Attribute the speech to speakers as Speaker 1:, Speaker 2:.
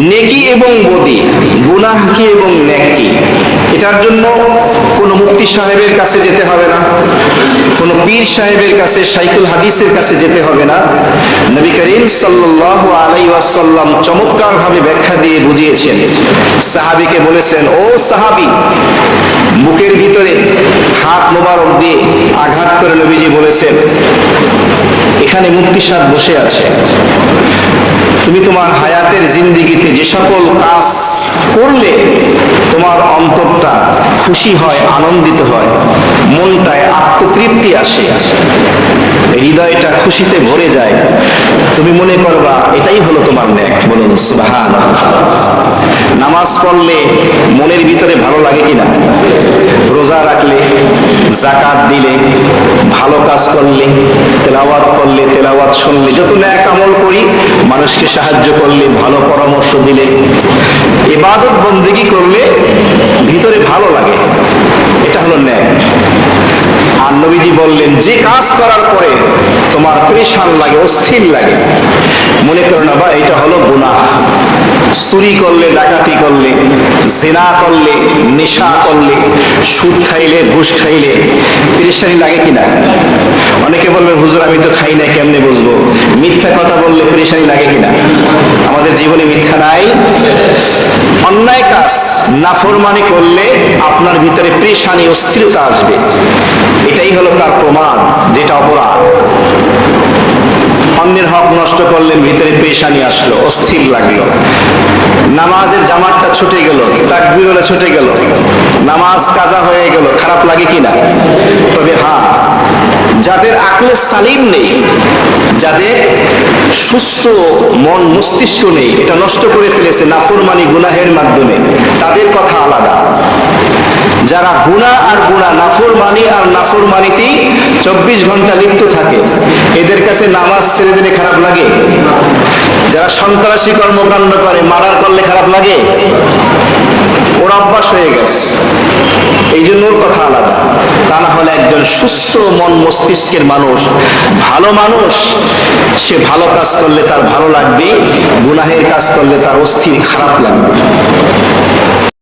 Speaker 1: নেকি এবং বদি, গুনাহ কি এবং নেক কি, এটার জন্য কোনো মুফতি সাহেবের কাছে যেতে হবে না, কোনো পীর সাহেবের কাছে, শাইখুল হাদিসের কাছে যেতে হবে না। নবী করিম সাল্লাল্লাহু আলাইহি ওয়াসাল্লাম চমৎকারভাবে ব্যাখ্যা দিয়ে বুঝিয়েছেন। সাহাবীকে বলেছেন, ও সাহাবী, বুকের ভিতরে হাত মোবারক দিয়ে আঘাত করে নবীজি বলেছেন, এখানে মুফতি সাহেব বসে আছে, তুমি তোমার হায়াতের জিন্দিগিতে যে সকল কাজ করলে তোমার অন্তরটা খুশি হয়, আনন্দিত হয়, মনটায় আত্মতৃপ্তি আসে, হৃদয়টা খুশিতে ভরে যায়, তুমি মনে করবা এটাই হলো তোমার নেক। বলুন সুবহানাল্লাহ। নামাজ পড়লে মনের ভিতরে ভালো লাগে কিনা? রোজা রাখলে, যাকাত দিলে, ভালো কাজ করলে, তেলাওয়াত করলে, তেলাওয়াত শুনলে, যত নেক আমল করি, মানুষকে সাহায্য করলে, ভালো পরামর্শ দিলে, ইবাদত বন্দেগী করলে ভিতরে ভালো লাগে, এটা হলো নেক। আর নবীজি বললেন, যে কাজ করার পরে তোমার পরেশান লাগে, অস্থির লাগে, মনে করো না বা এটা হলো গুনাহ। চুরি করলে, ডাকাতি করলে, জিনা করলে, নেশা করলে, সুদ খাইলে, ঘুষ খাইলে পরেশানি লাগে কিনা? অনেকে বলবেন, হুজুর আমি তো খাই না, কেমনে বুঝবো? মিথ্যা কথা বললে পরেশানি লাগে কিনা? আমাদের জীবনে মিথ্যা নাই। অন্যায় কাজ, নাফরমানি করলে আপনার ভিতরে পরেশানি, অস্থিরতা আসবে, এটাই হলো তার প্রমাণ, যেটা অপরাধ। অন্যের হক নষ্ট করলেন, ভিতরে পেশানি আসলো, অস্থির লাগলো। নামাজের জামাতটা ছুটে গেল, তাকবীর হলে ছুটে গেল, নামাজ কাজা হয়ে গেল, খারাপ লাগে কিনা? তবে হ্যাঁ, যাদের আকলে সালিম নেই, যাদের সুস্থ মন মস্তিষ্ক নেই, এটা নষ্ট করে ফেলেছে নাফরমানি গুনাহের মাধ্যমে, তাদের কথা আলাদা। যারা গুনাহ আর গুনাহ, নাফরমানি আর নাফরমানিতেই 24 ঘন্টা লিপ্ত থাকে, এদের কাছে নামাজ ছেড়ে দিলে খারাপ লাগে? যারা সন্ত্রাসী কর্মকাণ্ড করে, মার্ডার করলে খারাপ লাগে? ওর অভ্যাস হয়ে গেছে, এই জন্য ওর কথা আলাদা। তা না হলে একজন সুস্থ মন মস্তিষ্কের মানুষ, ভালো মানুষ, সে ভালো কাজ করলে তার ভালো লাগবে, গুনাহের কাজ করলে তার অস্থির, খারাপ লাগবে।